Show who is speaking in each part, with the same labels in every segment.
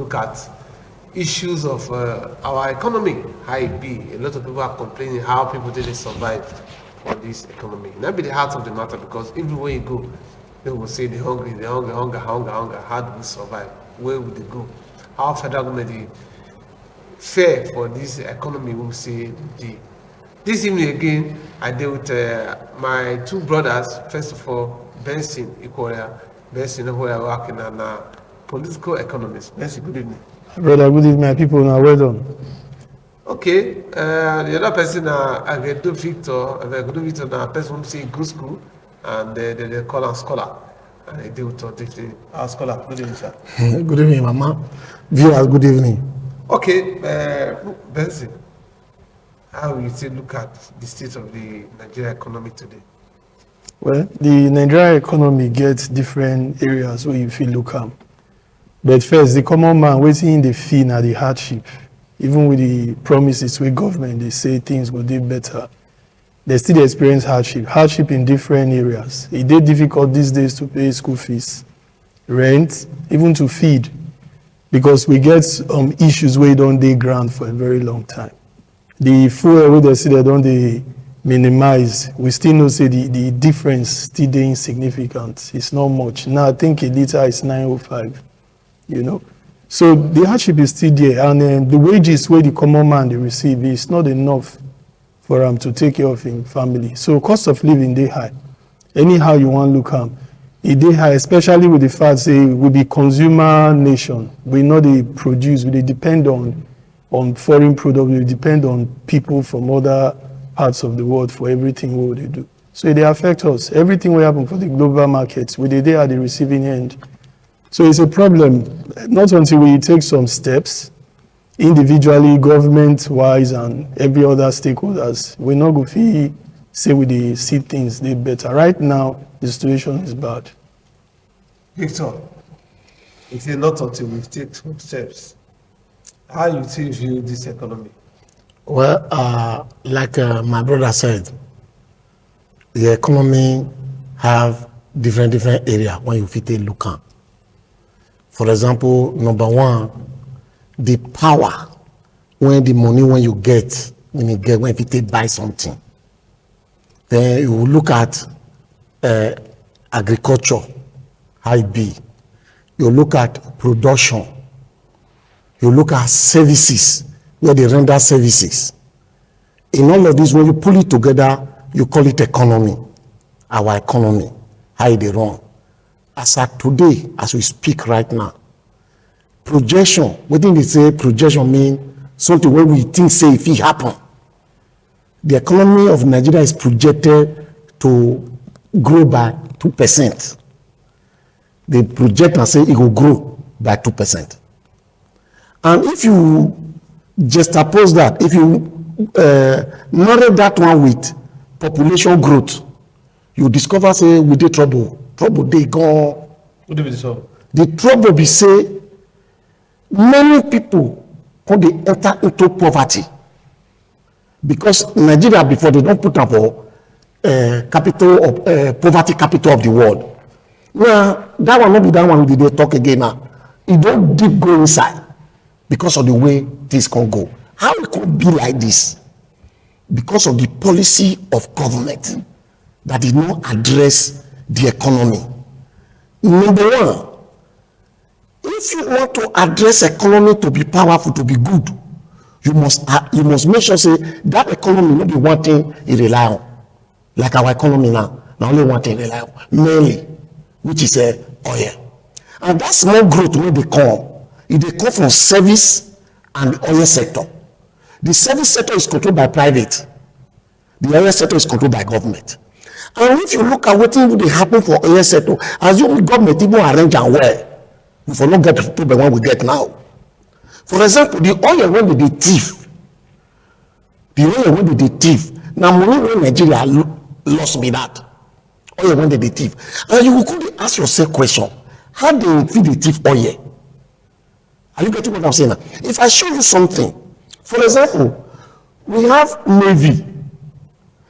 Speaker 1: look at issues of our economy, how it be. A lot of people are complaining how people didn't survive for this economy. And that be the heart of the matter, because everywhere you go, they will say the hungry, hunger. How do we survive? Where would they go? How federal government fair for this economy will say the. This evening again, I deal with my two brothers. First of all, Benson Ikoria. Benson, who are working on political economist. Benson, good evening.
Speaker 2: Brother, good evening, my people. Now, well done.
Speaker 1: Okay, the other person, I get to Victor. I get to Victor. Now, person who say good school, and they call him scholar. And I deal with our scholar. Good evening, sir.
Speaker 2: Good evening, Mama. Viewers, good evening.
Speaker 1: Okay, Benson. How you say look at the state of the Nigerian economy today?
Speaker 2: Well, the Nigerian economy gets different areas where you feel look at. But first, the common man waiting the fee now the hardship. Even with the promises with government, they say things will do better. They still experience hardship. Hardship in different areas. It is difficult these days to pay school fees, rent, even to feed, because we get issues where you don't dey ground for a very long time. The fuel wey they say they don't they minimize, we still know say the difference still dey insignificant. It's not much. Now I think a liter is 905, you know. So the hardship is still there, and the wages where the common man they receive is not enough for them to take care of him family. So cost of living dey high. Anyhow you want look at it dey high, especially with the fact say we be consumer nation. We know they produce, we dey depend on foreign products, we depend on people from other parts of the world for everything what they do. So they affect us. Everything will happen for the global markets. We dey at the receiving end. So it's a problem. Not until we take some steps, individually, government-wise, and every other stakeholders, we're not going to say we dey see things they better. Right now, the situation is bad.
Speaker 1: Victor, it's not until we take some steps. How you still view this economy?
Speaker 3: Well, like my brother said, the economy have different areas when you fit look at. For example, number one, the power when the money when you get when you buy something. Then you look at agriculture, how it be. You look at production. You look at services, where they render services. In all of this, when you pull it together, you call it economy, our economy, how they run. As at today, as we speak right now, projection, what do they say projection mean? Something where we think say if it happen. The economy of Nigeria is projected to grow by 2%. They project and say it will grow by 2%. And if you juxtapose that, if you narrow that one with population growth, you discover say we dey trouble dey gone.
Speaker 1: What do we solve?
Speaker 3: The trouble be say many people come dey enter into poverty because Nigeria before they don't put up for capital of poverty capital of the world. Now that one not be that one we dey talk again now. It don't deep go inside. Because of the way things can go. How it could be like this? Because of the policy of government that did not address the economy. Number one, if you want to address economy to be powerful, to be good, you must make sure say that economy not be one thing you rely on. Like our economy now, only one thing rely on, mainly, which is oil. And that small growth when they come, it dey come from service and the oil sector. The service sector is controlled by private. The oil sector is controlled by government. And if you look at what will happen for oil sector, assume government even arrange and well, we will not get the problem when we get now. For example, the oil when they thief, now money when Nigeria lost be that. Oil when they thief. And you could ask yourself question, how they feed the thief oil? Are you getting what I'm saying now? If I show you something, for example, we have Navy.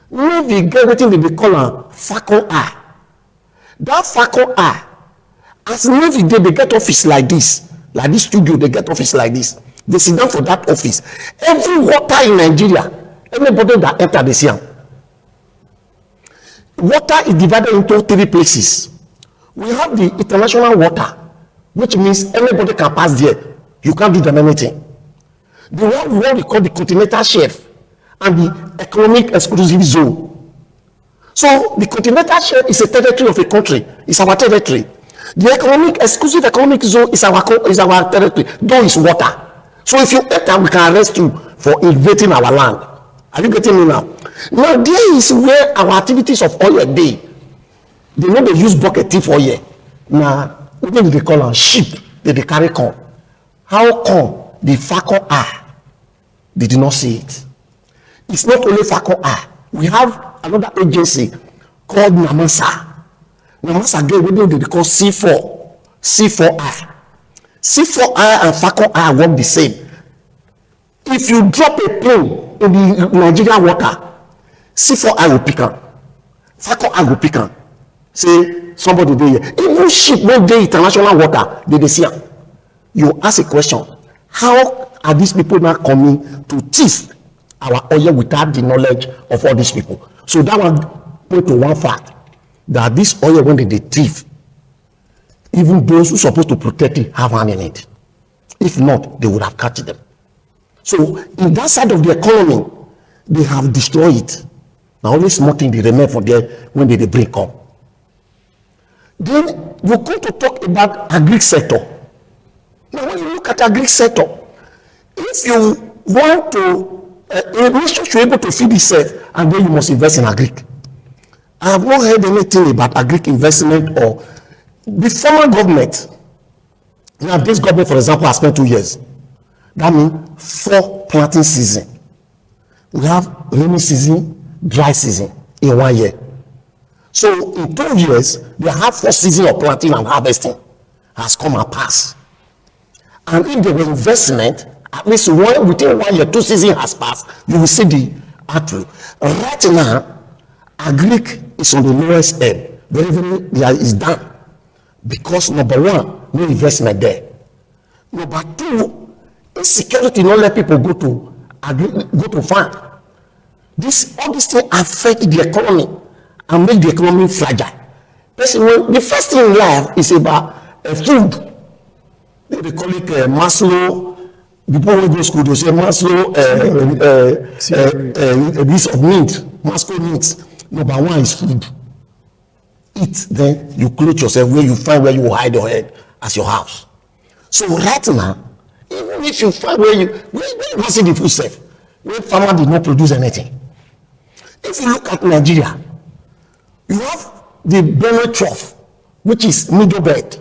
Speaker 3: Navy get what they call a Falcon Eye. That Falcon Eye, as Navy they get office like this, like this studio, they get office like this. They sit down for that office. Every water in Nigeria, anybody that enter, they see them. Water is divided into 3 places. We have the international water, which means anybody can pass there. You can't do them anything. The one what we call the continental shelf and the economic exclusive zone. So the continental shelf is a territory of a country. It's our territory. The exclusive economic zone is our territory. Though it's water. So if you enter, we can arrest you for invading our land. Are you getting me now? Now there is where our activities of oil dey. They know they use bucket tea for oil. Now what do they call them? Sheep. They carry corn. How come the Falcon Eye they did not see it? It's not only Falcon Eye. We have another agency called NAMASA. NAMASA get what they call C4I. C4I and Falcon Eye work the same. If you drop a plane in the Nigerian water, C4I will pick up. Falcon Eye will pick up. Say somebody there. Even ship when they international water, they see them. You ask a question, how are these people now coming to thief our oil without the knowledge of all these people? So that one point to one fact, that this oil when they thief, even those who are supposed to protect it have hand in it. If not, they would have catch them. So in that side of the economy, they have destroyed it. Now only small thing they remain for there when they bring up. Then you come to talk about agri sector. Now when you look at agri sector, if you want to, a nation should be able to feed itself, and then you must invest in agri. I have not heard anything about agri investment or the former government. Now this government, for example, has spent 2 years. That means 4 planting season. We have rainy season, dry season in 1 year. So in 2 years, they have 4 seasons of planting and harvesting has come and passed. And if there were investment, at least within 1 year, 2 seasons has passed, you will see the output. Right now, agri is on the lowest end. Very is down. Because number 1, no investment there. Number 2, insecurity not let people go to farm. All these things affect the economy and make the economy fragile. The first thing in life is about food. They call it Maslow. Before we go to school, they say Maslow, this of needs. Maslow needs. Number 1 is food. Eat, then you clothe yourself where you find where you will hide your head as your house. So right now, even if you find where you see the food safe, where farmer did not produce anything. If you look at Nigeria, you have the Benue Trough, which is middle belt.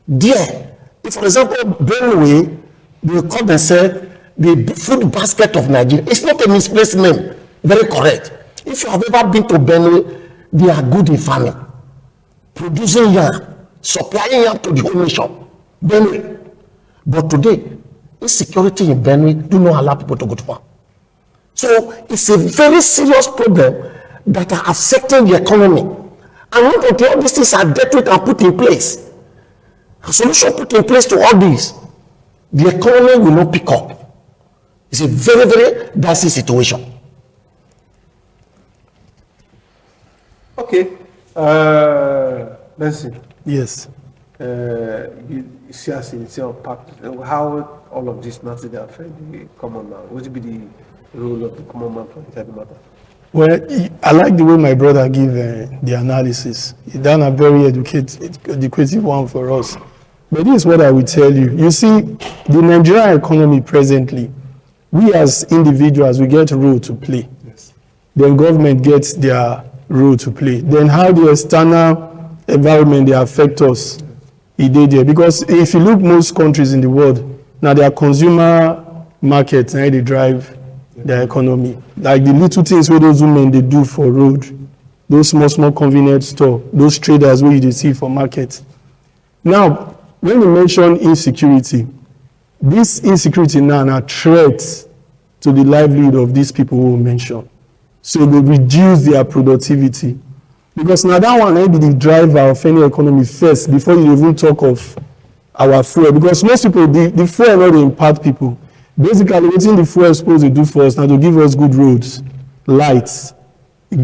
Speaker 3: There, if for example Benue, they call themselves the food basket of Nigeria. It's not a misplaced name, very correct. If you have ever been to Benue, they are good in farming, producing yam, supplying yam to the whole nation. Benue. But today, insecurity in Benue do not allow people to go to farm. So it's a very serious problem that are affecting the economy. And not until all these things are dealt with and put in place, a solution put in place to all this, the economy will not pick up. It's a very, very dicey situation.
Speaker 1: Okay. Let's see.
Speaker 2: Yes.
Speaker 1: You see us in how all of this not affect the common man. What would be the role of the common man for inside the matter?
Speaker 2: Well, I like the way my brother give the analysis. He done a very educative one for us. But this is what I will tell you. You see, the Nigerian economy presently, we as individuals, we get a role to play.
Speaker 1: Yes.
Speaker 2: Then government gets their role to play. Then how the external environment they affect us, it did there. Because if you look most countries in the world, now their consumer markets, now they drive their economy. Like the little things where those women they do for road, those small convenience store, those traders where you see for market. Now, when you mention insecurity, this insecurity now are threats to the livelihood of these people who mention. So they reduce their productivity. Because now that one may be the driver of any economy first before you even talk of our fuel, because most people, the fuel not dey impact people. Basically, wetin the fuel supposed to do for us now to give us good roads, lights,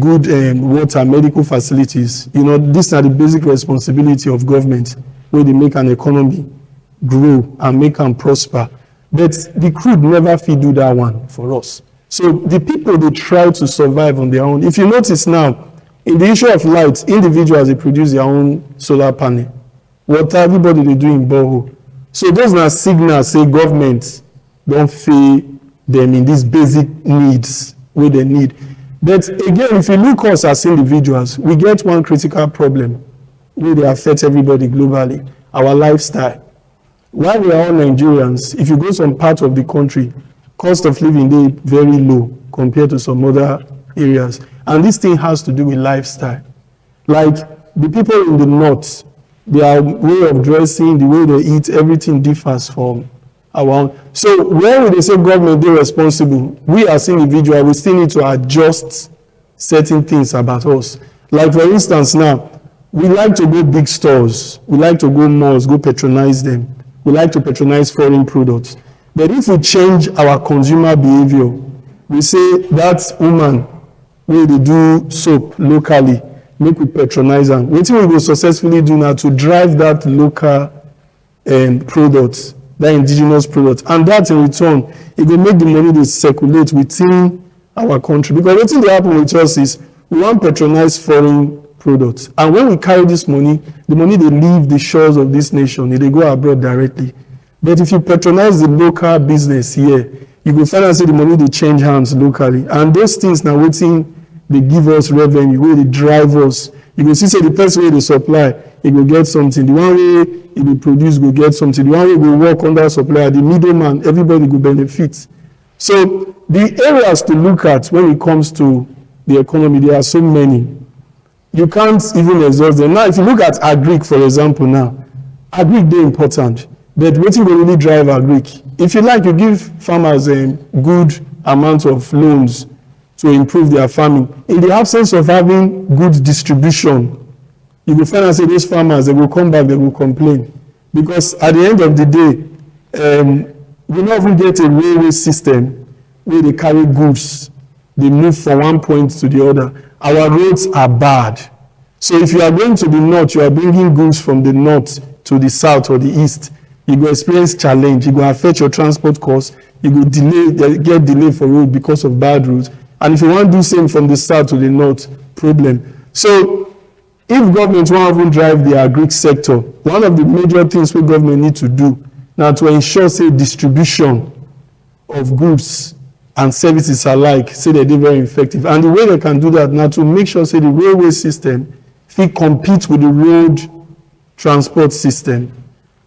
Speaker 2: good water, medical facilities. You know, these are the basic responsibility of government, where they make an economy grow and make am prosper. But the crude never fit do that one for us. So the people, they try to survive on their own. If you notice now, in the issue of light, individuals, they produce their own solar panel. Water, everybody they do in borehole. So those are signals say government don't fail them in these basic needs where they need. But again, if you look us as individuals, we get one critical problem where they affect everybody globally, our lifestyle. While we are all Nigerians, if you go some part of the country, cost of living they very low compared to some other areas. And this thing has to do with lifestyle. Like the people in the north, their way of dressing, the way they eat, everything differs from our own. So when they say government is responsible, we as individuals, we still need to adjust certain things about us. Like for instance now, we like to go big stores, we like to go malls, go patronize them. We like to patronize foreign products. But if we change our consumer behavior, we say that woman where they do soap locally, make we patronize them. What we will successfully do now to drive that local products, that indigenous products, and that in return, it will make the money they circulate within our country. Because what will happen with us is we want to patronize foreign products, and when we carry this money, the money they leave the shores of this nation, they go abroad directly. But if you patronize the local business here, you will find out say the money they change hands locally, and those things now waiting. They give us revenue, where they drive us. You can see, say the person where they supply, he will get something. The one way he will produce will get something. The one way will work under supplier, the middleman, everybody will benefit. So the areas to look at when it comes to the economy, there are so many. You can't even exhaust them. Now, if you look at agric, for example, now, agric they important, but what will really drive agric? If you like, you give farmers a good amount of loans to improve their farming. In the absence of having good distribution, you will find out say those farmers, they will come back, they will complain. Because at the end of the day, we not even get a railway system where they carry goods. They move from one point to the other. Our roads are bad. So if you are going to the north, you are bringing goods from the north to the south or the east, you go experience challenge. You go affect your transport costs. You go get delay for road because of bad roads. And if you want to do same from the south to the north, problem. So if government want to even drive the agric sector, one of the major things we government need to do now to ensure say distribution of goods and services alike, say that they're very effective. And the way they can do that now to make sure say the railway system fit compete with the road transport system.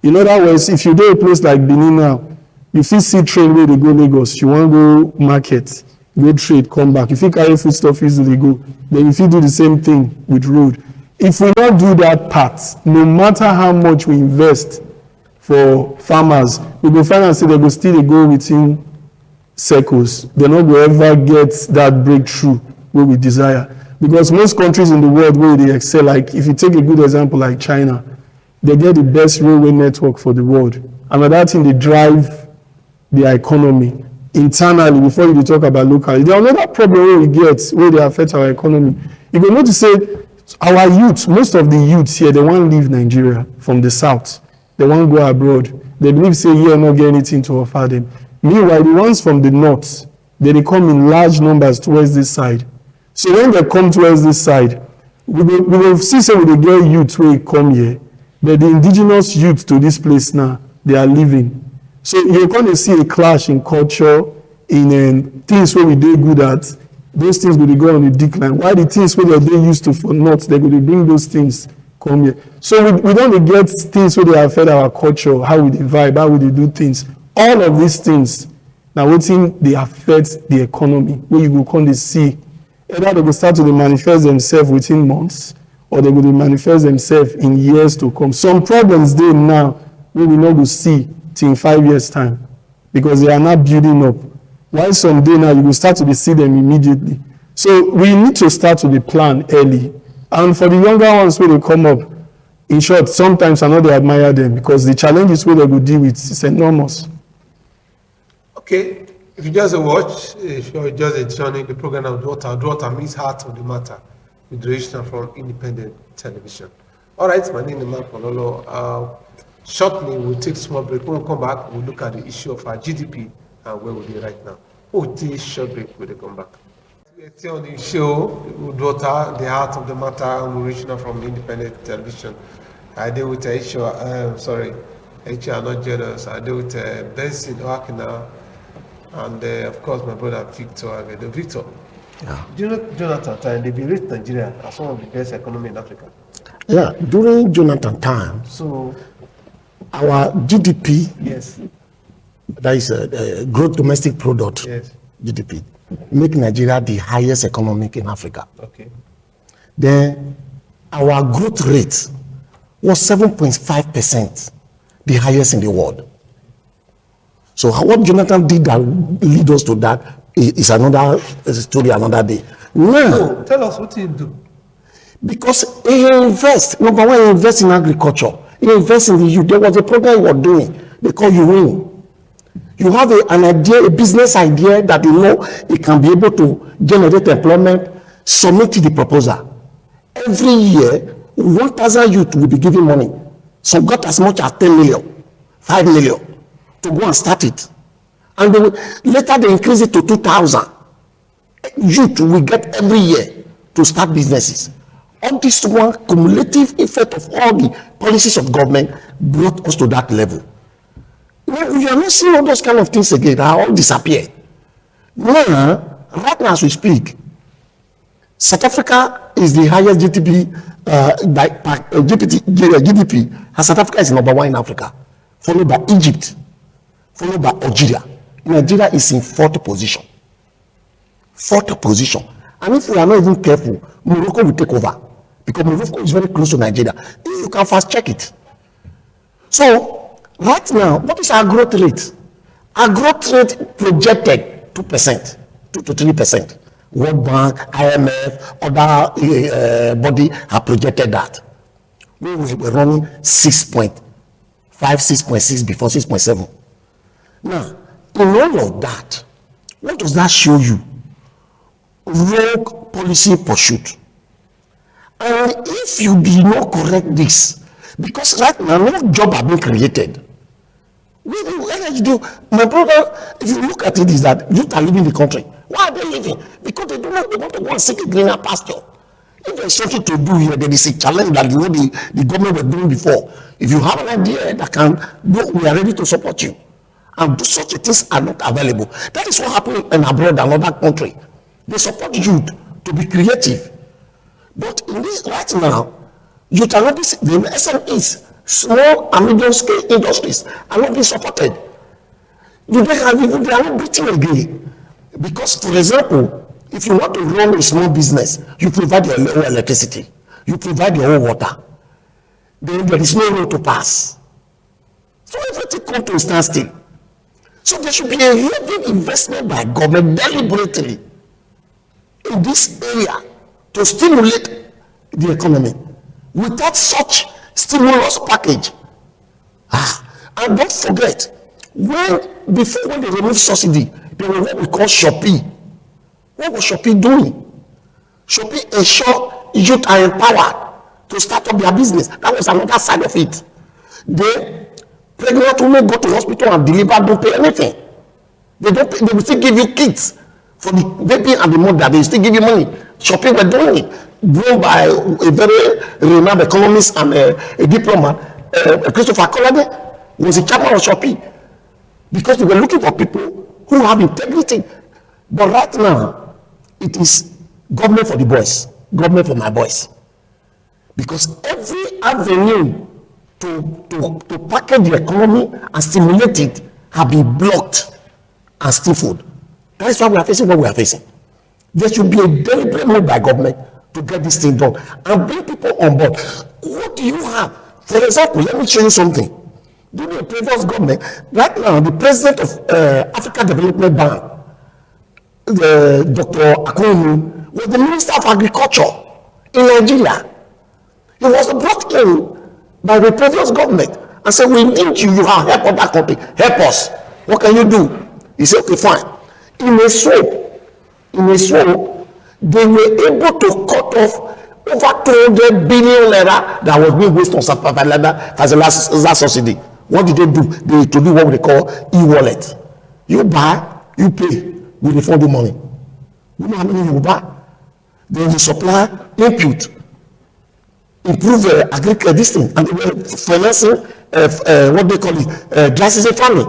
Speaker 2: In other words, if you do a place like Benin now, you fit see train where they go Lagos, you want to go market, go trade, come back. If you carry foodstuff easily go, then if you do the same thing with road. If we not do that part, no matter how much we invest for farmers, we will find out say they go still go within circles. They not go ever get that breakthrough where we desire. Because most countries in the world where they excel, like if you take a good example like China, they get the best railway network for the world. And another thing, they drive their economy internally before you talk about locally. There are another problem we get where they affect our economy. You can notice say our youth, most of the youths here, they want to leave Nigeria from the south. They want to go abroad. They believe say here not get anything to offer them. Meanwhile, the ones from the north, they come in large numbers towards this side. So when they come towards this side, we will see say we get youth who come here, but the indigenous youth to this place now, they are leaving. So you're going to see a clash in culture, in things where we do good at. Those things will go on the decline. Why the things where they used to for not, they're going to bring those things come here. So we don't get things where they affect our culture, how we vibe, how we do things. All of these things, now waiting, they affect the economy, where you will come to see. Either they will start to manifest themselves within months, or they will manifest themselves in years to come. Some problems they now, we will not go see in 5 years' time, because they are not building up. While someday now you will start to see them immediately. So we need to start to the plan early. And for the younger ones when they come up, In short, sometimes I know they admire them because the challenges where they will deal with is enormous.
Speaker 1: Okay, if you just watch, if you're just joining the program of UDUOTA means Heart of the Matter, with direction from independent television. All right, my name is Mark Pololo. Shortly, we'll take a small break. When we come back, we'll look at the issue of our GDP and where we'll be right now. We'll take a short break when we come back. We're still on the show, UDUOTA, the Heart of the Matter, and original from independent television. I deal with Aisha, sorry, Aisha are not jealous. I deal with Benson Oakina, and of course my brother Victor Agedo. Victor,
Speaker 3: Yeah.
Speaker 1: do you know Jonathan time they rate Nigeria as one of the best economy in Africa?
Speaker 3: Yeah, during Jonathan time,
Speaker 1: So
Speaker 3: our GDP,
Speaker 1: yes,
Speaker 3: that is gross domestic product,
Speaker 1: yes,
Speaker 3: GDP, make Nigeria the highest economic in Africa.
Speaker 1: okay,
Speaker 3: Then our growth rate was 7.5%, the highest in the world. So what Jonathan did that lead us to that is another story, another day. Now,
Speaker 1: so tell us what you do.
Speaker 3: because he invest, number one, he invest in agriculture, he invest in the youth. There was a program he was doing, they call you win. You have an idea, a business idea that you know it can be able to generate employment, submit the proposal. Every year, 1,000 youth will be given money. Some got as much as 10 million, 5 million to go and start it. And later they increase it to 2,000. Youth will get every year to start businesses. All this one cumulative effect of all the policies of government brought us to that level. Now, you are not seeing all those kind of things again, they all disappear. Now, right now as we speak, South Africa is the highest GDP, GDP, and South Africa is number one in Africa, followed by Egypt, followed by Algeria. Nigeria is in fourth position. Fourth position. And if we are not even careful, Morocco will take over, because Morocco is very close to Nigeria. You can fast check it. So, right now, what is our growth rate? Our growth rate projected 2%, 2 to 3%. World Bank, IMF, other body have projected that. We were running 6.5, 6.6 before 6.7. Now, in all of that, what does that show you? Rogue policy pursuit. And if you do not correct this, because right now no job have been created. My brother, if you look at it, is that youth are leaving the country. Why are they leaving? Because they don't know, they want to go and seek a greener pasture. If there's something to do here, there is a challenge that the government were doing before. If you have an idea that can do, we are ready to support you. And such things are not available. That is what happened in abroad, another country. They support youth to be creative. But in this right now, youth are not the SMEs, small and medium scale industries are not being supported. They are not breathing again. Because, for example, if you want to run a small business, you provide your own electricity, you provide your own water, then there is no road to pass. So everything comes to a standstill. So there should be a heavy investment by government deliberately in this area to stimulate the economy. Without such stimulus package, and don't forget, before when they remove subsidy, there was what we call Shopee. What was Shopee doing? Shopee ensured youth are empowered to start up their business. That was another side of it. Then pregnant women go to hospital and deliver, don't pay anything. They will still give you kits for the baby and the mother. They still give you money. Shopee were doing it, grown by a very renowned economist and a diplomat, Christopher Colade was the chairman of Shopee, because they were looking for people who have integrity. But right now, it is government for the boys, government for my boys. Because every avenue to package the economy and stimulate it have been blocked and stifled. That is why we are facing what we are facing. There should be a deliberate move by government to get this thing done and bring people on board. What do you have? For example, let me show you something. During the previous government, right now, the president of Africa Development Bank, Dr. Akounu, was the Minister of Agriculture in Nigeria. He was brought in by the previous government and say, we need you, you have help other country, help us. What can you do? He said, okay, fine. In a swap, they were able to cut off over 200 billion naira that was being wasted on fertilizer subsidy. What did they do? They introduced what we call e-wallet. You buy, you pay, we refund the money. You know how many you buy? Then you supply input, improve agriculture, this thing, and they were financing what they call it, dry season farming.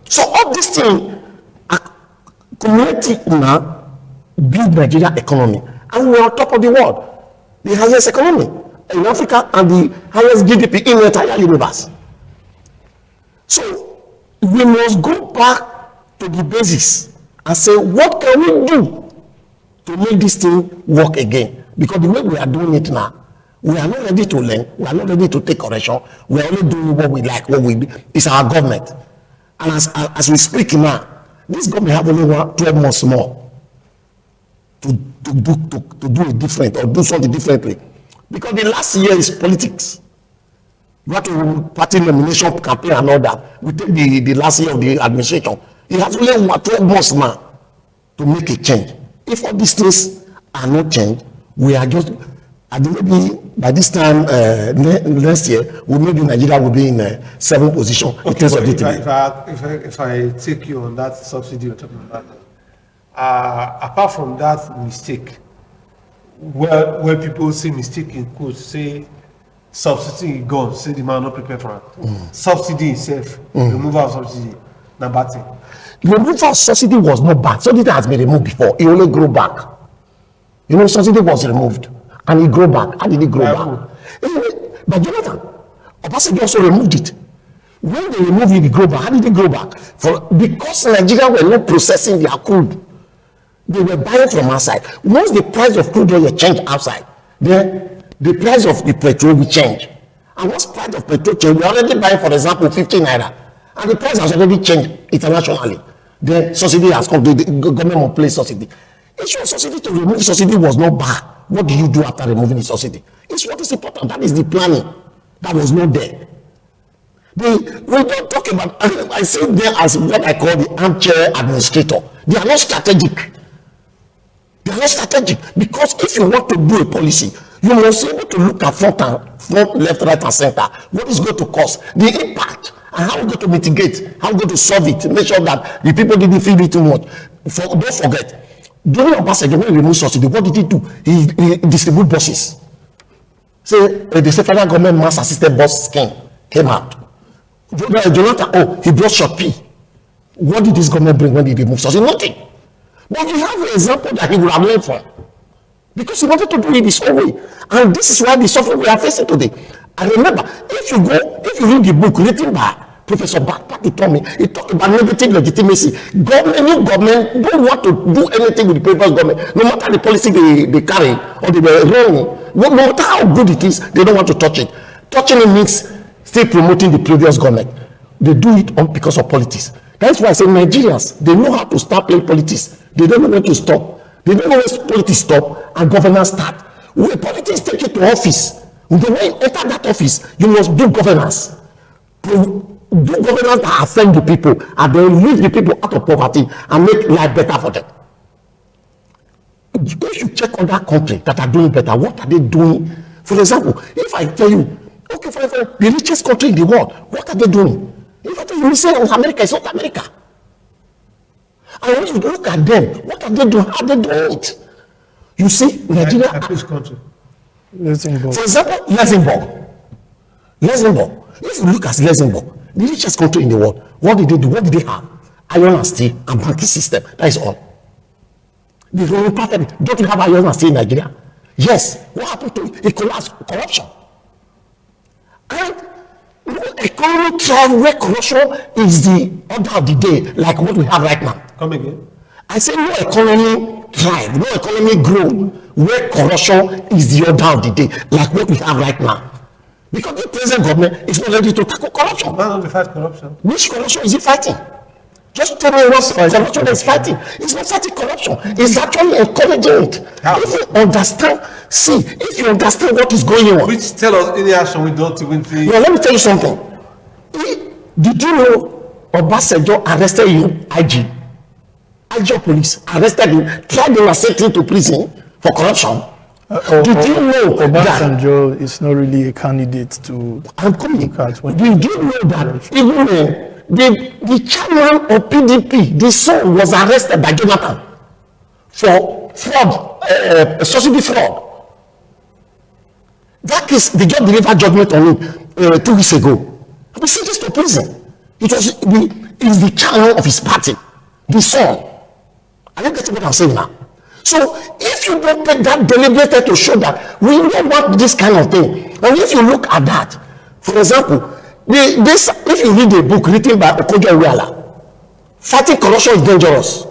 Speaker 3: So all these things accumulating now build Nigeria economy, and we are on top of the world, the highest economy in Africa and the highest GDP in the entire universe. So we must go back to the basis and say, what can we do to make this thing work again? Because the way we are doing it now, we are not ready to learn, we are not ready to take correction, we are only doing what we like, what we do. It's our government. And as we speak now, this government have only 12 months more to do it different or do something differently. Because the last year is politics. You have to party nomination campaign and all that. We take the last year of the administration. It has only 12 months now to make a change. If all these things are not changed, we are just, maybe by this time next year, maybe Nigeria will be in a 7th position in terms of GDP.
Speaker 1: If I take you on that subsidy you're talking about, apart from that mistake, where people say mistake in quotes, say subsidy gone, say the man not prepared for it. Subsidy itself, removal of subsidy, not bad thing.
Speaker 3: The removal of subsidy was not bad. Subsidy has been removed before. It only grew back. You know, subsidy was removed and it grew back. How did it grow back? But Jonathan, Obasanjo also removed it. When they removed it, it grew back. How did it grow back? Because Nigeria were not processing their crude. They were buying from outside. Once the price of crude oil changed outside, then the price of the petrol will change. And once the price of petrol change, we are already buying, for example, 15 naira. And the price has already changed internationally. Then subsidy has come, the government will place subsidy. Issue of subsidy to remove subsidy was not bad. What do you do after removing the subsidy? It's what is important. That is the planning. That was not there. We don't talk about, I see them as what I call the armchair administrator. They are not strategic. They are not strategic. Because if you want to do a policy, you must be able to look at front, left, right, and center. What is going to cause? The impact. And how we going to mitigate, how we going to solve it, make sure that the people didn't feel it too much. Don't forget, during Obasanjo, when he removed subsidy, what did he do? He distributed buses. Say, the federal government mass assisted bus scheme came out. Jonathan, he brought short P. What did this government bring when he removed subsidy? Nothing. But you have an example that he would have learned from. Because he wanted to do it his own way. And this is why the suffering we are facing today. And remember, if you read the book written by Professor Bakpati Tommy, he talked about negative legitimacy. New government don't want to do anything with the previous government, no matter the policy they carry or they were running. No matter how good it is, they don't want to touch it. Touching it means still promoting the previous government. They do it because of politics. That's why I say Nigerians, they know how to start playing politics. They don't know when to stop. They don't know when politics stop and governance start. When politics take you to office, when you enter that office, you must do governance. Do governance that affect the people and then lift the people out of poverty and make life better for them. If you check other countries that are doing better, what are they doing? For example, if I tell you, okay, for example, the richest country in the world, what are they doing? If I tell you, say America, it's not America. And when you look at them, what are they doing? How are they doing it? You see, Nigeria.
Speaker 1: Which country?
Speaker 2: Luxembourg.
Speaker 3: For example, Luxembourg. If you look at Luxembourg, the richest country in the world, what did they do? What did they have? Iron and steel and banking system. That is all. They run perfectly. Don't you have iron and steel in Nigeria? Yes. What happened to it? It collapsed. Corruption. And economic thrive where corruption is the order of the day, like what we have right now.
Speaker 1: Come again.
Speaker 3: I say no economy thrive, no economy grow where corruption is the order of the day, like what we have right now. Because the present government is not ready to tackle corruption.
Speaker 1: Why don't we fight corruption?
Speaker 3: Which corruption is he fighting? Just tell me what corruption is fighting. It's not fighting corruption. It's actually encouraging it. If you understand, if you understand what is going on.
Speaker 1: Which tell us any action we don't even think.
Speaker 3: Yeah, let me tell you something. Did you know Obasanjo arrested you, IG of police, arrested him, tried him and sent him to prison for corruption? Did you know
Speaker 2: Obasanjo is not really a candidate to look at?
Speaker 3: Did you know that even the chairman of PDP, the son, was arrested by Jonathan for fraud, subsidy fraud? That case, they just delivered judgment on him 2 weeks ago. He was sentenced to prison. It was the chairman of his party, the son. I don't get what I'm saying now. So if you don't take that deliberate to show that we don't want this kind of thing, and if you look at that, for example, if you read a book written by Okojo Iweala, fighting corruption is dangerous.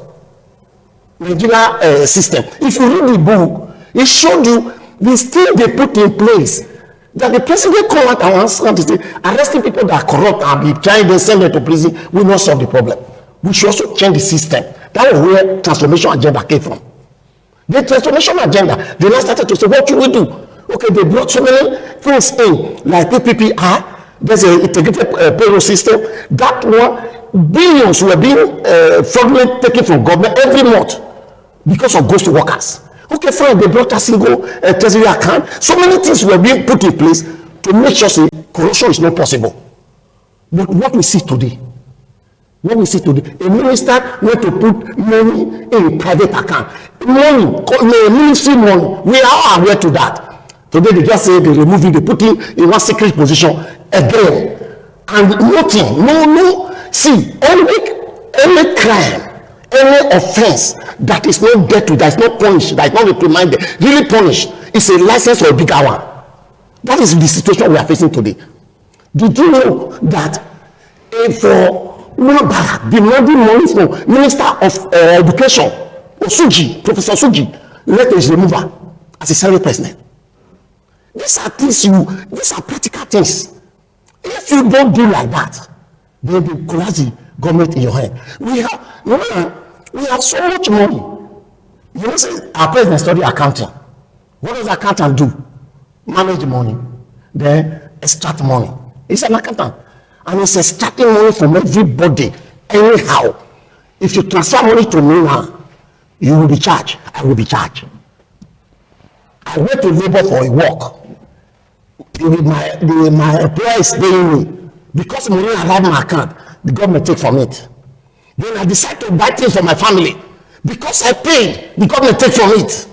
Speaker 3: Nigeria system. If you read the book, it showed you the thing they put in place that the president come out and answer to say arresting people that are corrupt and be trying to send them to prison will not solve the problem. We should also change the system. That is where transformation agenda came from. The transformation agenda, they now started to say, what should we do? Okay, they brought so many things in, like PPPR, there's an integrated payroll system. That one, billions were being fraudulently taken from government every month because of ghost workers. Okay, fine, they brought a single treasury account. So many things were being put in place to make sure corruption is not possible. But what we see today, a minister went to put money in private account. Money, ministry money, we are aware to that. Today they just say they remove it, they put it in one secret position again. And nothing, no, see, any crime, any offense that is not dealt with, that is not punished, that is not reprimanded, really punished, is a license for a bigger one. That is the situation we are facing today. Did you know that for demanding money from Minister of Education, Professor Suji, let his remover as a Senate president? These are things these are practical things. If you don't do like that, then you collapse the government in your hand. We have so much money. You know, say our president study accounting. What does accountant do? Manage money, then extract money. It's an accountant. And it's extracting money from everybody anyhow. If you transfer money to me now, you will be charged. I will be charged. I went to labor for a work. My employer is paying me. Because money arrived in my account, the government take from it. Then I decide to buy things for my family. Because I paid, the government take from it.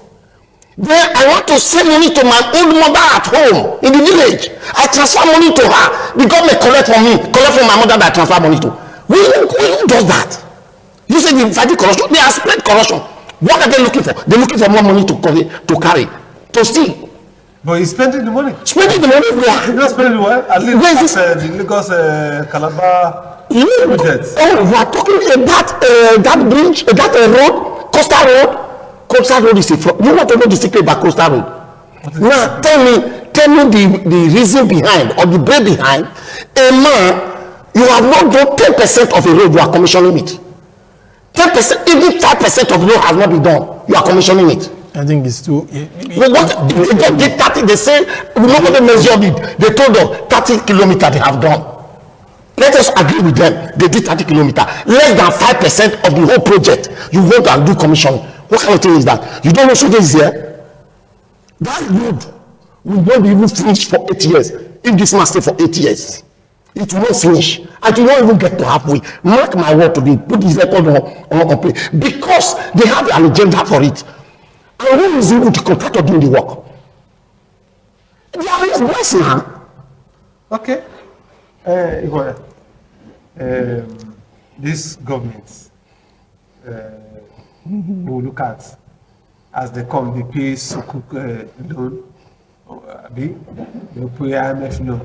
Speaker 3: Then I want to send money to my old mother at home in the village. I transfer money to her. The government collect from me, collect from my mother that I transfer money to. Who does that? You say they fighting corruption. They are spread corruption. What are they looking for? They're looking for more money to carry, to steal.
Speaker 1: But he's spending the money.
Speaker 3: Spending the money where?
Speaker 1: He's not spending the money. At least the Lagos Calabar project.
Speaker 3: Oh, we are talking about that bridge, that road, Coastal Road. Coastal Road is a fraud. You want to know the secret about Coastal Road? Now tell me the reason behind or the brain behind. A man, you have not done 10% of a road, you are commissioning it. 10%, even 5% of the road has not been done, you are commissioning it.
Speaker 2: I think it's too.
Speaker 3: They say nobody measured it. They told us 30 kilometers they have done. Let us agree with them. They did 30 kilometers. Less than 5% of the whole project. You want to do commissioning. What kind of thing is that? You don't know something is here? That road will not be even finished for 8 years. If this man stay for 8 years, it will not finish. And you won't even get to halfway. Mark my word today. Put this record on play. Because they have an agenda for it. And who is even the contractor doing the work? They are his boys now.
Speaker 1: Okay. This government will look at as they come, they pay Sukuk loan, Abi, they pay IMF loan,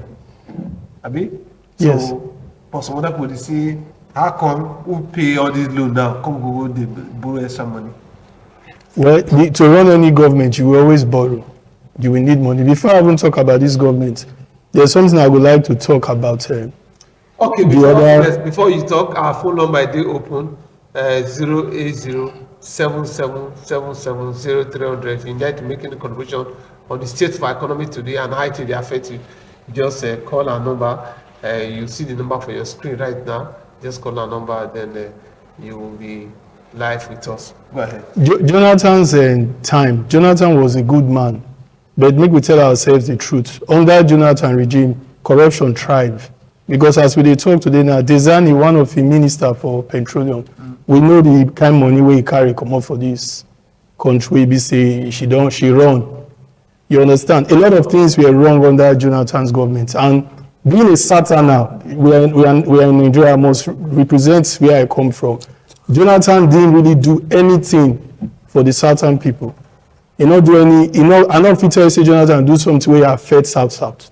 Speaker 1: Abi.
Speaker 2: Yes.
Speaker 1: So, for some other people, say, how come who pay all this loan now? Come go, they borrow extra money.
Speaker 2: Well, to run any government, you will always borrow. You will need money. Before I even talk about this government, there's something I would like to talk about.
Speaker 1: Okay,
Speaker 2: the
Speaker 1: before,
Speaker 2: other.
Speaker 1: yes, before you talk, our phone number is open 08077770300. If you need to make any contribution on the state of our economy today and how it will affect you, just call our number. You see the number for your screen right now. Just call our number, then you will be live with us. Go ahead.
Speaker 2: Jonathan's time, Jonathan was a good man, but make we tell ourselves the truth. Under Jonathan regime, corruption thrived. Because as we dey talk today now, Desani, one of the minister for petroleum, we know the kind of money wey he carry comot for this country. Be say she run. You understand? A lot of things were wrong under Jonathan's government. And being a Southerner, we are in Nigeria, must represent where I come from. Jonathan didn't really do anything for the Southern people. He not do any. I don't fit tell you say Jonathan do something where affect South.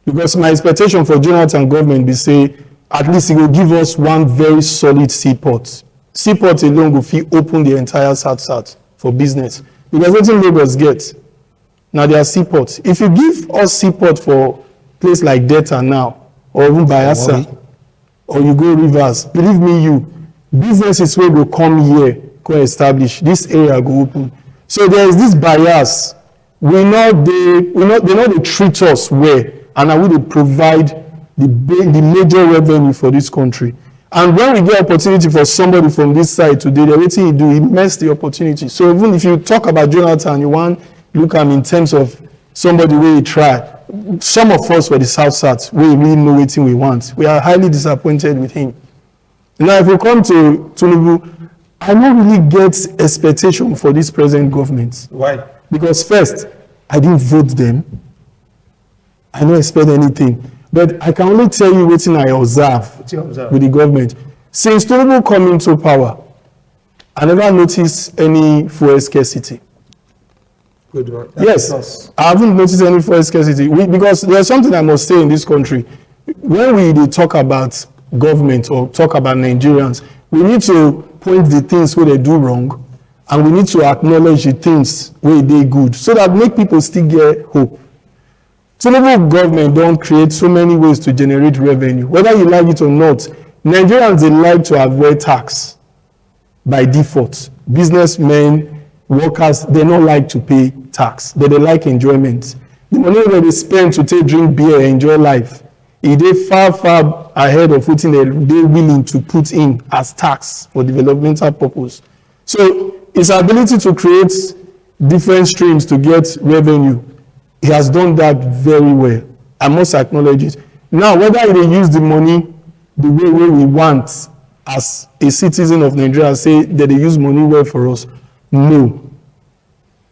Speaker 2: Because my expectation for Jonathan government be say at least he will give us one very solid seaport. Seaport alone will fit open the entire South for business. Because wetin Lagos get na their seaport. If you give us seaport for place like Delta now, or even Bayelsa, or you go Rivers, believe me, businesses wey go come here go establish, this area go open. So there is this bias. They know they treat us well, and I will provide the major revenue for this country. And when we get opportunity for somebody from this side today, the wetin he do, he mess the opportunity. So even if you talk about Jonathan, you want look at him in terms of somebody wey try. Some of us for the South, we really know wetin we want. We are highly disappointed with him. Now, if we come to Tinubu, I don't really get expectation for this present government.
Speaker 1: Why?
Speaker 2: Because first, I didn't vote them. I don't expect anything. But I can only tell you what I observe with the government. Since Tinubu come into power, I never noticed any fuel scarcity.
Speaker 1: Good one.
Speaker 2: Yes, I haven't noticed any fuel scarcity. Because there's something I must say in this country. When we talk about government or talk about Nigerians, we need to point the things where they do wrong, and we need to acknowledge the things where they good, so that make people still get hope. Tinubu government don't create so many ways to generate revenue. Whether you like it or not, Nigerians, they like to avoid tax by default. Businessmen, workers, they don't like to pay tax, but they like enjoyment. The money that they spend to take drink beer and enjoy life, it is far ahead of what they're willing to put in as tax for developmental purpose. So its ability to create different streams to get revenue, he has done that very well. I must acknowledge it. Now, whether they use the money the way we want as a citizen of Nigeria, say that they use money well for us, no.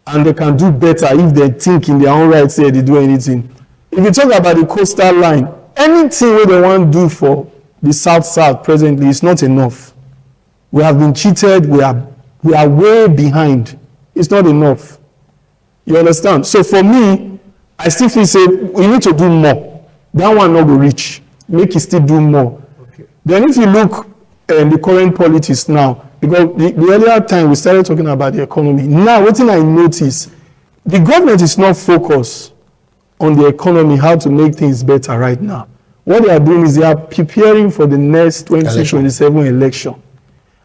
Speaker 2: And they can do better if they think in their own right, say they do anything. If you talk about the coastal line, anything where they want to do for the South presently is not enough. We have been cheated. We are way behind. It's not enough. You understand? So for me, I still feel say we need to do more. That one not go reach. Make it still do more. Okay. Then if you look at the current politics now, because the earlier time we started talking about the economy. Now, what thing I notice, the government is not focused on the economy, how to make things better right now. What they are doing is they are preparing for the next 2027 election.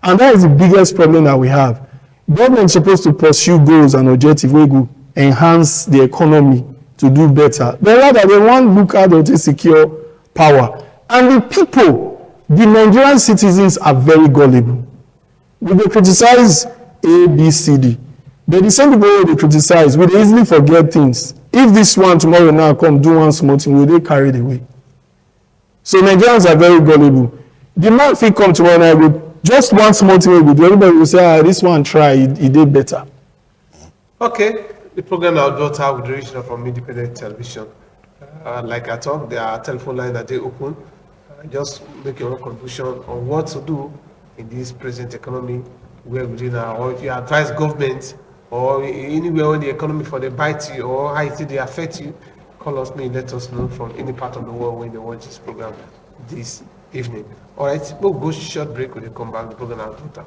Speaker 2: And that is the biggest problem that we have. Government is supposed to pursue goals and objectives where go enhance the economy to do better. But rather, they want to look at to secure power. And the people, the Nigerian citizens are very gullible. We will criticize A, B, C, D. But the same people they criticize, we easily forget things. If this one tomorrow now come do one small thing, will they carry it away? So Nigerians are very gullible. The man if he come tomorrow night with just one small thing, we do. Everybody will say, this one try, he did better.
Speaker 1: Okay, the program UDUOTA with the original from independent television. Like I talked, there are telephone lines that they open. Just make your own contribution on what to do in this present economy where we are, or if you advise government or anywhere in the economy for the bite you or how it they affect you, call us, let us know from any part of the world when they watch this program this evening. All right, we'll go short break when they come back. The program UDUOTA.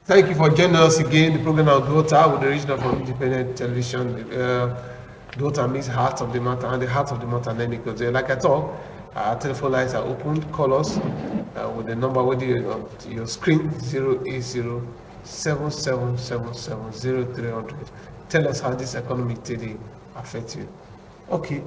Speaker 1: Thank you for joining us again. The program UDUOTA with the original from independent television. UDUOTA means heart of the matter, and the heart of the matter, because like I talk, Our telephone lines are open. Call us with the number with on your screen 080-7777-0300. Tell us how this economic today affects you. Okay,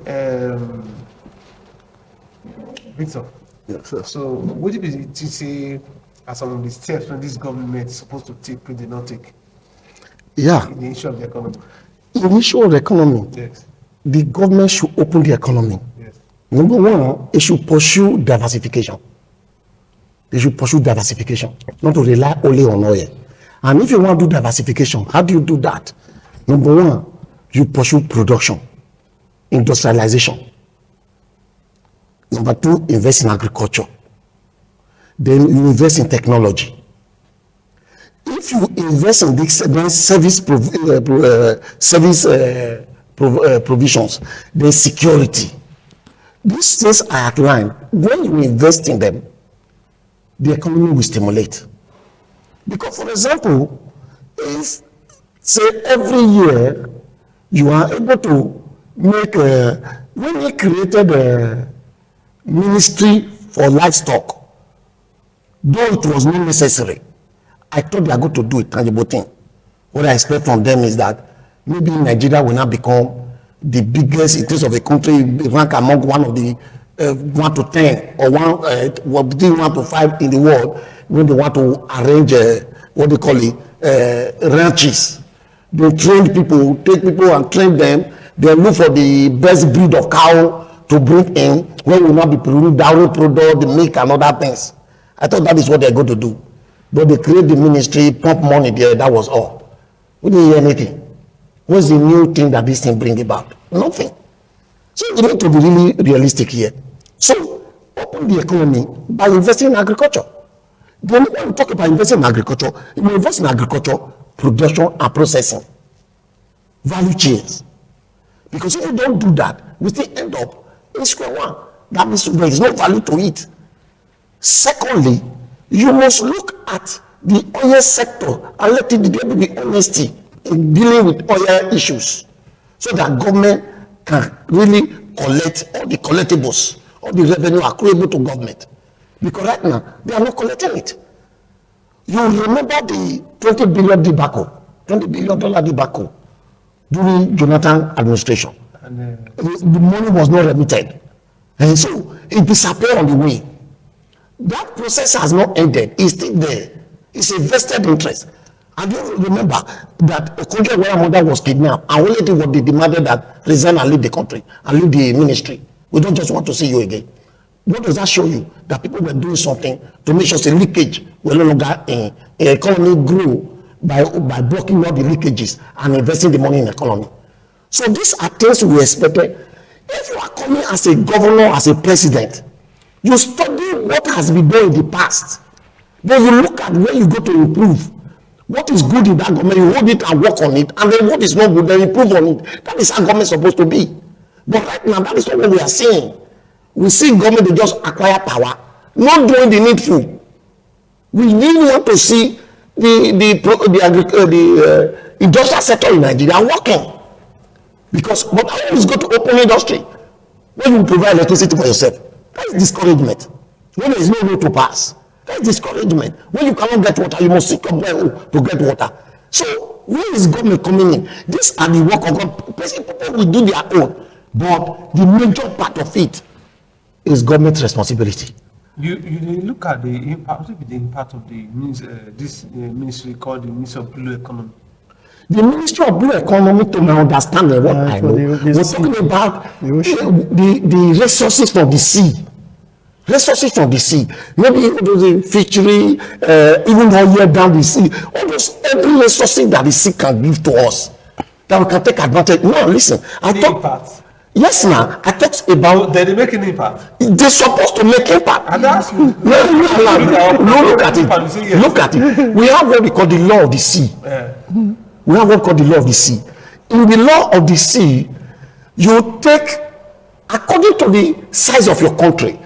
Speaker 1: Victor.
Speaker 3: Yes, sir.
Speaker 1: So, what do you say are some of the steps that this government is supposed to take, but did not take
Speaker 3: Yeah.
Speaker 1: in the issue of the economy?
Speaker 3: In the issue of the economy,
Speaker 1: Yes.
Speaker 3: the government should open the economy.
Speaker 1: Yes.
Speaker 3: Number one, it should pursue diversification. They should pursue diversification, not to rely only on oil. And if you want to do diversification, how do you do that? Number one, you pursue production, industrialization. Number two, invest in agriculture. Then you invest in technology. If you invest in this, then provisions, then security. These things are outlined. When you invest in them, the economy will stimulate. Because, for example, if, say, every year you are able to make, when we created a ministry for livestock, though it was not necessary, I thought they are going to do a tangible thing. What I expect from them is that maybe Nigeria will now become the biggest in terms of a country, rank among one of the 1 to 10 or between 1 to 5 in the world when they want to arrange what they call it ranches. They train people, take people and train them. They look for the best breed of cow to bring in, when will not be producing dairy product, the milk and other things. I thought that is what they're going to do. But they create the ministry, pump money there, that was all. We didn't hear anything. What's the new thing that this thing bring about? Nothing. So we need to be really realistic here. So open the economy by investing in agriculture. Then when we talk about investing in agriculture, you invest in agriculture, production and processing, value chains. Because if you don't do that, we still end up in square one. That means there is no value to it. Secondly, you must look at the oil sector and let it be honesty in dealing with oil issues, so that government can really collect all the collectibles, all the revenue accruable to government. Because right now, they are not collecting it. You remember the $20 billion debacle, $20 billion debacle during Jonathan administration. And the money was not remitted. And so it disappeared on the way. That process has not ended. It's still there. It's a vested interest. And you remember that Okonjo Iweala was kidnapped, and only thing what they demanded that resign and leave the country and leave the ministry. We don't just want to see you again. What does that show you? That people were doing something to make sure the leakage will no longer economy grew by blocking all the leakages and investing the money in the economy. So these are things we expected. If you are coming as a governor, as a president, you study what has been done in the past. Then you look at where you go to improve. What is good in that government, you hold it and work on it. And then what is not good, then improve on it. That is how government is supposed to be. But right now, that is not what we are seeing. We see government, they just acquire power, not doing the needful. We really want to see the industrial sector in Nigeria working. Because, but I always go to open industry. When you provide electricity for yourself, that is discouragement. When there is no way to pass, that is discouragement. When you cannot get water, you must seek up there to get water. So where is government coming in? These are the work of God. People will do their own, but the major part of it is government's responsibility.
Speaker 1: You look at the impact of the this ministry called the Ministry of Blue Economy.
Speaker 3: The Ministry of Blue Economy, to my understanding, what I know, we're talking about the resources from the sea. Resources from the sea. Maybe the fishery, even all year down the sea. All those every resources that the sea can give to us, that we can take advantage. No, listen. I thought. Yes, now I talked about.
Speaker 1: They make an impact.
Speaker 3: They're supposed to make impact.
Speaker 1: And that's
Speaker 3: no, look at it. Look at it. We have what we call the law of the sea. We have what we call the law of the sea. In the law of the sea, you take, according to the size of your country,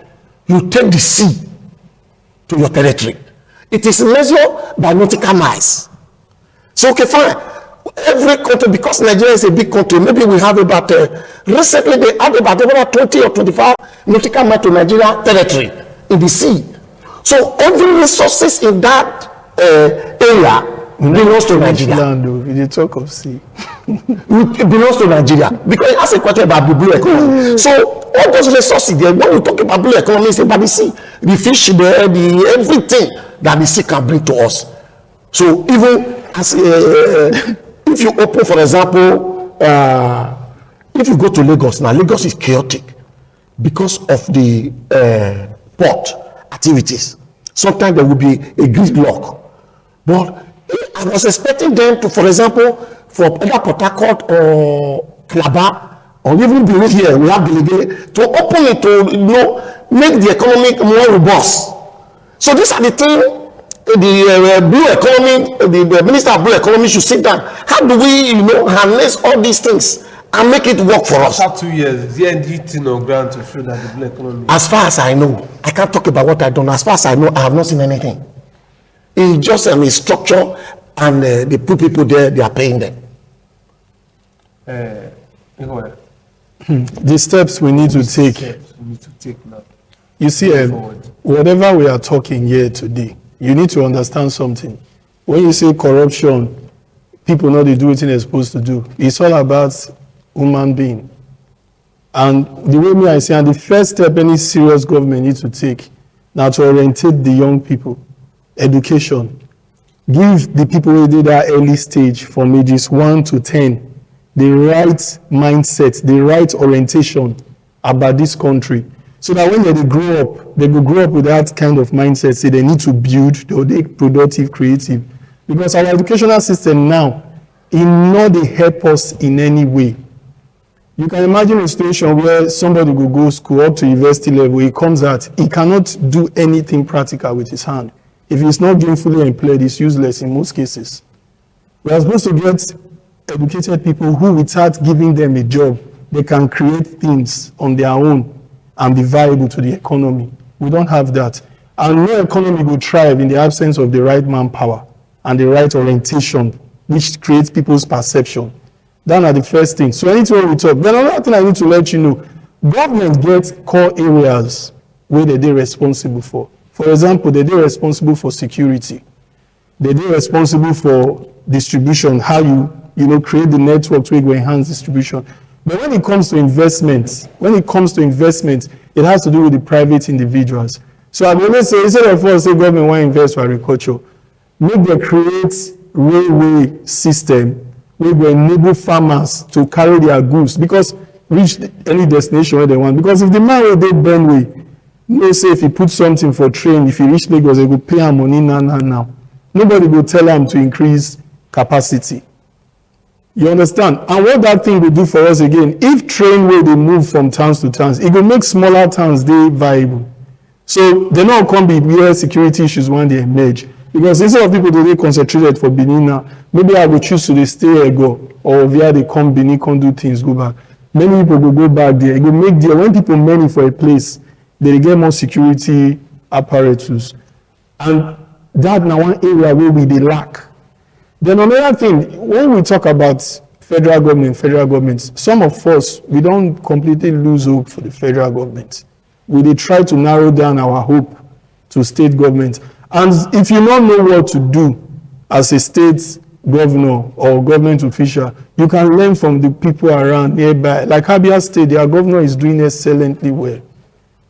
Speaker 3: you take the sea to your territory. It is measured by nautical miles. So, okay, fine. every country, because Nigeria is a big country, maybe we have about, recently they had about 20 or 25 nautical miles to Nigeria territory in the sea. So every resources in that area belongs to Nigeria.
Speaker 2: Land, you talk of sea.
Speaker 3: It belongs to Nigeria because it has a question about the blue economy. So all those resources there, when we talk about blue economy, it's about the sea, the fish, the everything that the sea can bring to us. So even as if you open, for example, if you go to Lagos now, Lagos is chaotic because of the port activities. Sometimes there will be a gridlock, but I was expecting them to, for example, for either Port Harcourt or Calabar, or even Benin here, we have Benin, to open it to make the economy more robust. So these are the things the blue economy, the Minister of Blue Economy should sit down. How do we, harness all these things and make it work for us?
Speaker 1: After 2 years, is there anything on ground to show that the blue economy?
Speaker 3: As far as I know, I can't talk about what I don't know. As far as I know, I have not seen anything. It's just a structure, and they put people there, they are paying them.
Speaker 2: The steps we need to take.
Speaker 1: We need to take now.
Speaker 2: You see, whatever we are talking here today, you need to understand something. When you say corruption, people know they do what they're supposed to do. It's all about human being. And the way me I say, and the first step any serious government needs to take now to orientate the young people. Education. Give the people who did that early stage from ages 1 to 10 the right mindset, the right orientation about this country. So that when they grow up, they will grow up with that kind of mindset. Say they need to build, they'll be productive, creative. Because our educational system now, it not they help us in any way. You can imagine a situation where somebody will go school up to university level, he comes out, he cannot do anything practical with his hand. If he's not gainfully employed, it's useless in most cases. We are supposed to get educated people who, without giving them a job, they can create things on their own and be viable to the economy. We don't have that. And no economy will thrive in the absence of the right manpower and the right orientation, which creates people's perception. That are the first thing. So anything we talk. Then another thing I need to let you know, government gets core areas where they're responsible for. For example, they're responsible for security. They're responsible for distribution, how you create the network to enhance distribution. But when it comes to investments, it has to do with the private individuals. So I'm going to say, instead of us say government want to invest for agriculture, make them create railway system where we enable farmers to carry their goods because reach any destination where they want. Because if the man will do Benway, say if he put something for train, if he reach Lagos, they will pay him money now. Nobody will tell him to increase capacity. You understand? And what that thing will do for us again, if train will they move from towns to towns, it will make smaller towns they viable. So they not come be real security issues when they emerge. Because instead of people they concentrated for Benin now, maybe I will choose to stay and go, or via they come Benin, come do things, go back. Many people will go back there. It will make there, when people many for a place, they get more security apparatus. And that now one area where we they lack. Then another thing, when we talk about federal government, some of us, we don't completely lose hope for the federal government. We try to narrow down our hope to state government. And if you don't know what to do as a state governor or government official, you can learn from the people around nearby. Like Abia State, their governor is doing excellently well.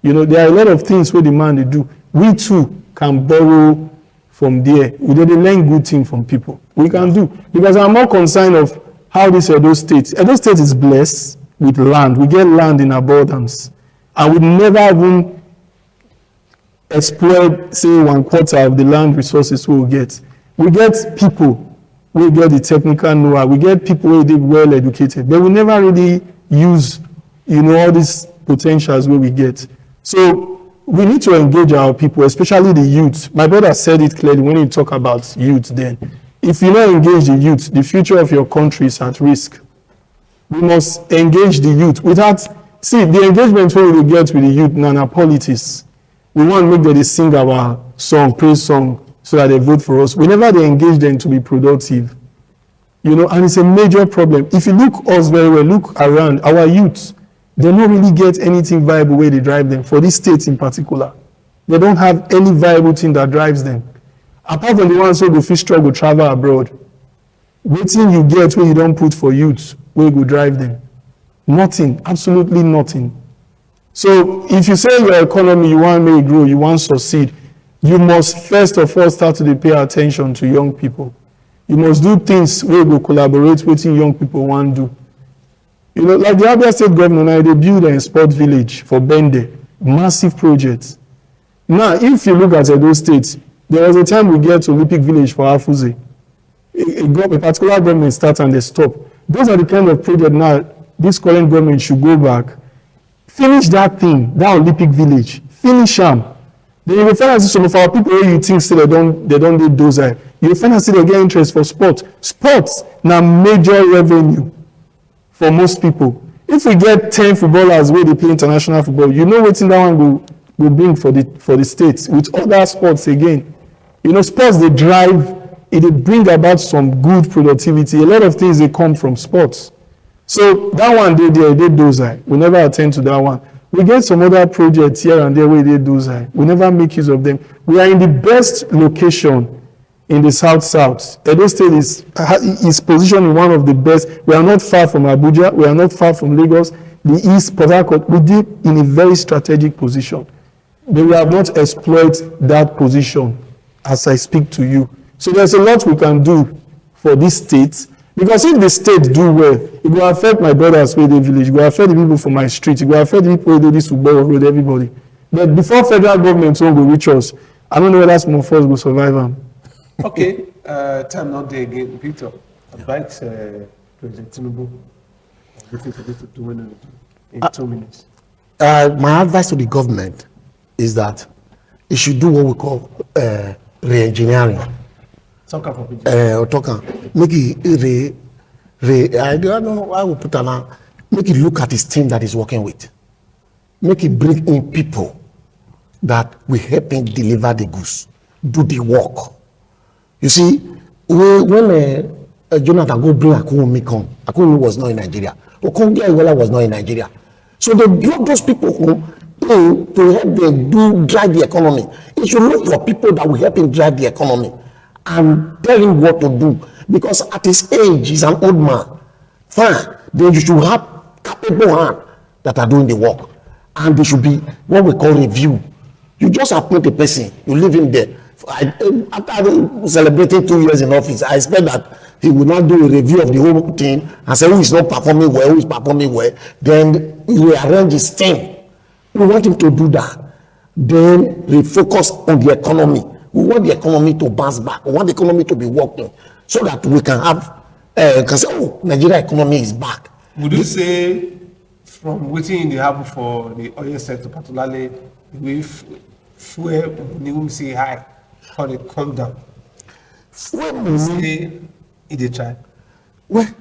Speaker 2: There are a lot of things where the man they do. We too can borrow from there. We didn't learn good things from people. We can do. Because I'm more concerned of how this Edo State. Edo State is blessed with land. We get land in abundance. And we never even exploit, say, 1/4 of the land resources we will get. We get people, we get the technical know-how, we get people who are well educated, but we never really use, all these potentials where we get. So we need to engage our people, especially the youth. My brother said it clearly when he talked about youth then. If you don't engage the youth, the future of your country is at risk. We must engage the youth. See, the engagement we will get with the youth now are politics. We want to make them sing our song, praise song, so that they vote for us. Whenever they engage them to be productive, You know, and it's a major problem. If you look us very well, look around, our youth, they don't really get anything viable where they drive them, for these states in particular. They don't have any viable thing that drives them. Apart from the ones who go fit struggle travel abroad, waiting you get where you don't put for youth, where you go drive them. Nothing, absolutely nothing. So if you say your economy, you want to make it grow, you want to succeed, you must first of all start to pay attention to young people. You must do things where you go collaborate with young people want to do. You know, like the Abia State governor, now they build a sport village for Bende, massive projects. Now, if you look at those states, there was a time we get to Olympic Village for Afuze. A particular government start and they stop. Those are the kind of projects now this current government should go back, finish that thing, that Olympic Village, finish them. Then you will find out some of our people where you think still they don't do those. You will find out still they get interest for sport. Sports now major revenue for most people. If we get 10 footballers where they play international football, you know what in that one will bring for the states with other sports again. You know, sports they drive, it bring about some good productivity. A lot of things they come from sports. So that one they did those. We never attend to that one. We get some other projects here and there where they do that. We never make use of them. We are in the best location in the South. Edo State is positioned in one of the best. We are not far from Abuja. We are not far from Lagos. The East, Port Harcourt, we did in a very strategic position. But we have not exploited that position as I speak to you. So there's a lot we can do for this state. Because if the state do well, it will affect my brothers where they village, it will affect the people from my street, it will affect the people who do this football road, everybody. But before federal government will reach us, I don't know whether some of us will survive them.
Speaker 1: Okay, time not there again. Victor, advise President Tinubu to do in 2 minutes.
Speaker 3: My advice to the government is that it should do what we call re-engineering. Make it I don't know how we put it now. Make it look at his team that he's working with. Make it bring in people that will help him deliver the goods, do the work. You see, when Jonathan go bring Akunmi come, Akunmi was not in Nigeria. Okonjo Iweala was not in Nigeria. So they brought those people home to help them drive the economy. He should look for people that will him drive the economy and tell him what to do. Because at his age, he's an old man. Fine. Then you should have capable hands that are doing the work. And they should be what we call review. You just appoint a person, you leave him there. After celebrating 2 years in office, I expect that he will not do a review of the whole thing and say who is not performing well, who is performing well. Then he will arrange his team. We want him to do that. Then refocus on the economy. We want the economy to bounce back. We want the economy to be working so that we can have, can say, oh, Nigeria economy is back.
Speaker 1: Would you say from waiting in the harbor for the oil sector, particularly with fuel, you say high, or they come down?
Speaker 3: Fuel,
Speaker 1: say in the try.
Speaker 3: Where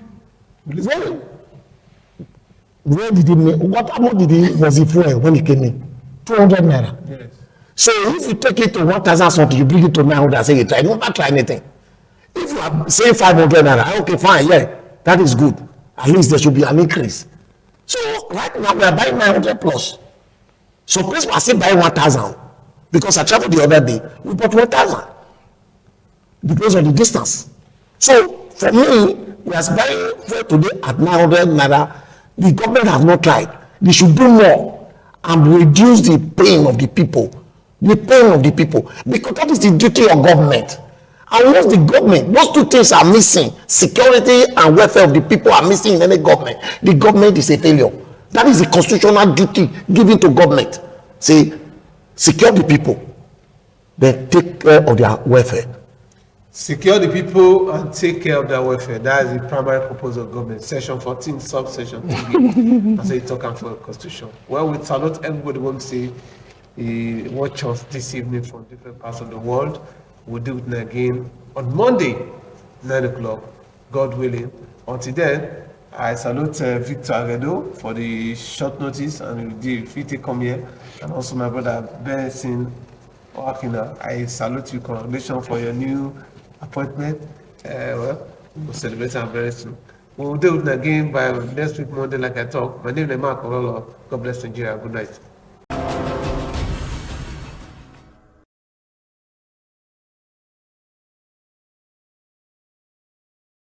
Speaker 3: did he make? What amount was he fuel when he came in? 200 naira.
Speaker 1: Yes.
Speaker 3: So if you take it to 1,000 something, you bring it to 900, say you try. You never try anything. If you are saying 500 naira, okay, fine, yeah, that is good. At least there should be an increase. So right now we are buying 900 plus. So please, I say buy 1,000 because I traveled the other day. We bought 1,000 because of the distance. So for me, we are buying fuel today at 900 naira. The government has not tried. They should do more and reduce the pain of the people. The pain of the people, because that is the duty of government. And once the government, those two things are missing, security and welfare of the people are missing in any government, the government is a failure. That is the constitutional duty given to government. Say, secure the people, then take care of their welfare.
Speaker 1: Secure the people and take care of their welfare. That is the primary purpose of government. Section 14, subsection 2. That's how you talk for the constitution. Well, we salute everybody want to say, watch us this evening from different parts of the world. We'll do it again on Monday, 9 o'clock, God willing. Until then, I salute Victor Aredo for the short notice and the free to come here. And also my brother Benson Oakina. I salute you. Congratulations for your new appointment. Well, We'll celebrate them very soon. We'll do it again by next week, Monday, like I talk. My name is Mark Ololo. God bless Nigeria. Good night.